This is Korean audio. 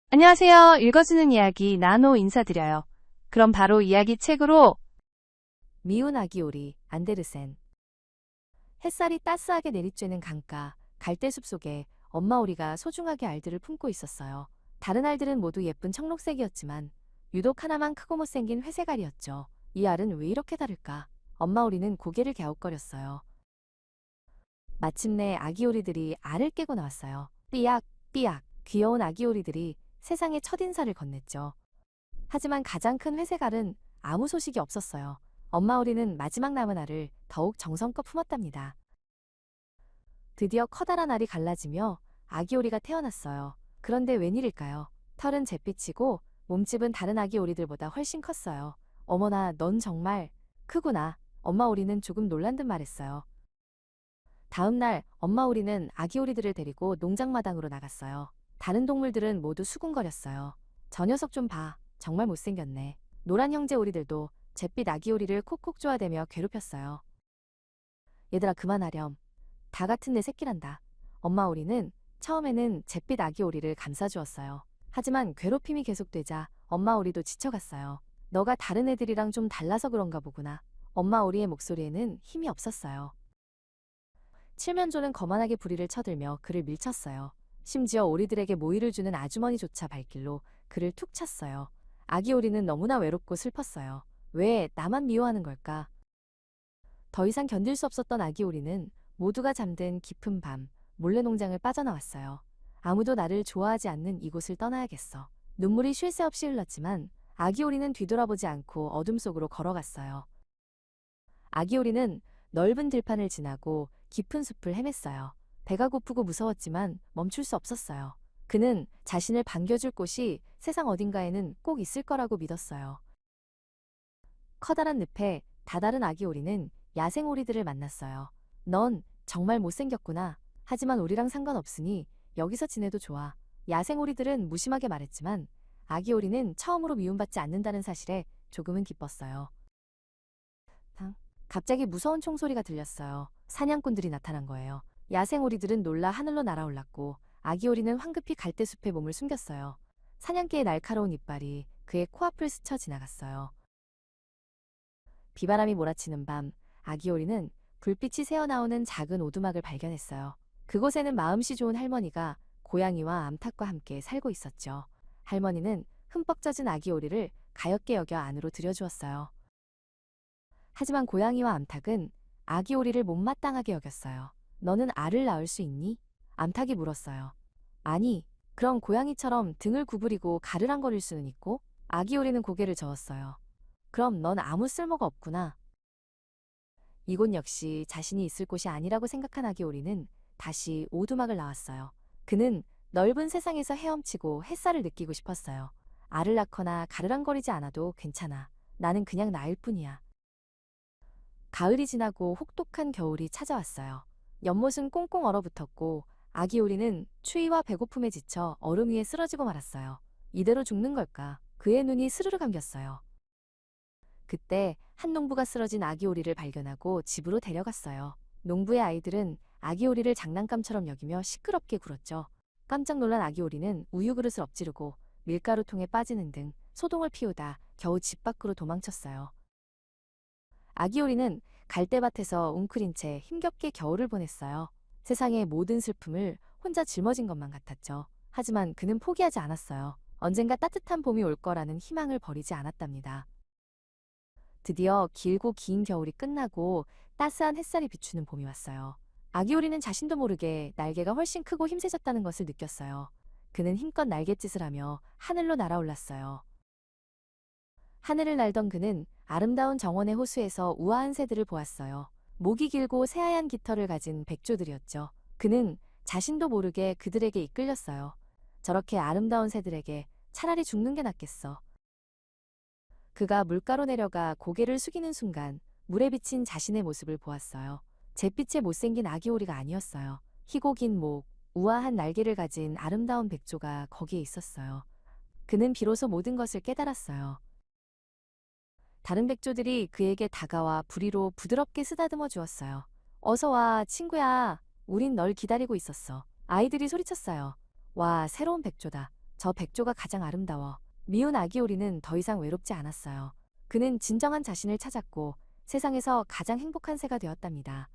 안녕하세요. 읽어주는 이야기 나노 인사드려요. 그럼 바로 이야기 책으로 미운 아기 오리 안데르센. 햇살이 따스하게 내리쬐는 강가, 갈대숲 속에 엄마 오리가 소중하게 알들을 품고 있었어요. 다른 알들은 모두 예쁜 청록색이었지만 유독 하나만 크고 못생긴 회색 알이었죠. 이 알은 왜 이렇게 다를까? 엄마 오리는 고개를 갸웃거렸어요. 마침내 아기 오리들이 알을 깨고 나왔어요. 삐약, 삐약. 귀여운 아기 오리들이 세상에 첫인사를 건넸죠. 하지만 가장 큰 회색 알은 아무 소식이 없었어요. 엄마 오리는 마지막 남은 알을 더욱 정성껏 품었답니다. 드디어 커다란 알이 갈라지며 아기 오리가 태어났어요. 그런데 웬일일까요? 털은 잿빛이고 몸집은 다른 아기 오리들보다 훨씬 컸어요. 어머나, 넌 정말 크구나. 엄마 오리는 조금 놀란 듯 말했어요. 다음 날 엄마 오리는 아기 오리들을 데리고 농장마당으로 나갔어요. 다른 동물들은 모두 수군거렸어요. 저 녀석 좀 봐. 정말 못생겼네. 노란 형제 오리들도 잿빛 아기 오리를 콕콕 쪼아대며 괴롭혔어요. 얘들아, 그만하렴. 다 같은 내 새끼란다. 엄마 오리는 처음에는 잿빛 아기 오리를 감싸주었어요. 하지만 괴롭힘이 계속되자 엄마 오리도 지쳐갔어요. 너가 다른 애들이랑 좀 달라서 그런가 보구나. 엄마 오리의 목소리에는 힘이 없었어요. 칠면조는 거만하게 부리를 쳐들며 그를 밀쳤어요. 심지어 오리들에게 모이를 주는 아주머니조차 발길로 그를 툭 찼어요. 아기 오리는 너무나 외롭고 슬펐어요. 왜 나만 미워하는 걸까? 더 이상 견딜 수 없었던 아기 오리는 모두가 잠든 깊은 밤 몰래 농장을 빠져나왔어요. 아무도 나를 좋아하지 않는 이곳을 떠나야겠어. 눈물이 쉴 새 없이 흘렀지만 아기 오리는 뒤돌아보지 않고 어둠 속으로 걸어갔어요. 아기 오리는 넓은 들판을 지나고 깊은 숲을 헤맸어요. 배가 고프고 무서웠지만 멈출 수 없었어요. 그는 자신을 반겨줄 곳이 세상 어딘가에는 꼭 있을 거라고 믿었어요. 커다란 늪에 다다른 아기 오리는 야생 오리들을 만났어요. 넌 정말 못생겼구나. 하지만 우리랑 상관없으니 여기서 지내도 좋아. 야생 오리들은 무심하게 말했지만 아기 오리는 처음으로 미움받지 않는다는 사실에 조금은 기뻤어요. 갑자기 무서운 총소리가 들렸어요. 사냥꾼들이 나타난 거예요. 야생 오리들은 놀라 하늘로 날아올랐고 아기 오리는 황급히 갈대숲에 몸을 숨겼어요. 사냥개의 날카로운 이빨이 그의 코앞을 스쳐 지나갔어요. 비바람이 몰아치는 밤, 아기 오리는 불빛이 새어나오는 작은 오두막을 발견했어요. 그곳에는 마음씨 좋은 할머니가 고양이와 암탉과 함께 살고 있었죠. 할머니는 흠뻑 젖은 아기 오리를 가엾게 여겨 안으로 들여주었어요. 하지만 고양이와 암탉은 아기 오리를 못마땅하게 여겼어요. 너는 알을 낳을 수 있니? 암탉이 물었어요. 아니, 그럼 고양이처럼 등을 구부리고 가르랑거릴 수는 있고? 아기 오리는 고개를 저었어요. 그럼 넌 아무 쓸모가 없구나. 이곳 역시 자신이 있을 곳이 아니라고 생각한 아기 오리는 다시 오두막을 나왔어요. 그는 넓은 세상에서 헤엄치고 햇살을 느끼고 싶었어요. 알을 낳거나 가르랑거리지 않아도 괜찮아. 나는 그냥 나일 뿐이야. 가을이 지나고 혹독한 겨울이 찾아왔어요. 연못은 꽁꽁 얼어붙었고 아기 오리는 추위와 배고픔에 지쳐 얼음 위에 쓰러지고 말았어요. 이대로 죽는 걸까? 그의 눈이 스르르 감겼어요. 그때 한 농부가 쓰러진 아기 오리를 발견하고 집으로 데려갔어요. 농부의 아이들은 아기 오리를 장난감처럼 여기며 시끄럽게 굴었죠. 깜짝 놀란 아기 오리는 우유 그릇을 엎지르고 밀가루통에 빠지는 등 소동을 피우다 겨우 집 밖으로 도망쳤어요. 아기 오리는 갈대밭에서 웅크린 채 힘겹게 겨울을 보냈어요. 세상의 모든 슬픔을 혼자 짊어진 것만 같았죠. 하지만 그는 포기하지 않았어요. 언젠가 따뜻한 봄이 올 거라는 희망을 버리지 않았답니다. 드디어 길고 긴 겨울이 끝나고 따스한 햇살이 비추는 봄이 왔어요. 아기 오리는 자신도 모르게 날개가 훨씬 크고 힘세졌다는 것을 느꼈어요. 그는 힘껏 날갯짓을 하며 하늘로 날아올랐어요. 하늘을 날던 그는 아름다운 정원의 호수에서 우아한 새들을 보았어요. 목이 길고 새하얀 깃털을 가진 백조들이었죠. 그는 자신도 모르게 그들에게 이끌렸어요. 저렇게 아름다운 새들에게 차라리 죽는 게 낫겠어. 그가 물가로 내려가 고개를 숙이는 순간 물에 비친 자신의 모습을 보았어요. 잿빛의 못생긴 아기 오리가 아니었어요. 희고 긴 목, 우아한 날개를 가진 아름다운 백조가 거기에 있었어요. 그는 비로소 모든 것을 깨달았어요. 다른 백조들이 그에게 다가와 부리로 부드럽게 쓰다듬어 주었어요. 어서 와, 친구야. 우린 널 기다리고 있었어. 아이들이 소리쳤어요. 와, 새로운 백조다. 저 백조가 가장 아름다워. 미운 아기 오리는 더 이상 외롭지 않았어요. 그는 진정한 자신을 찾았고 세상에서 가장 행복한 새가 되었답니다.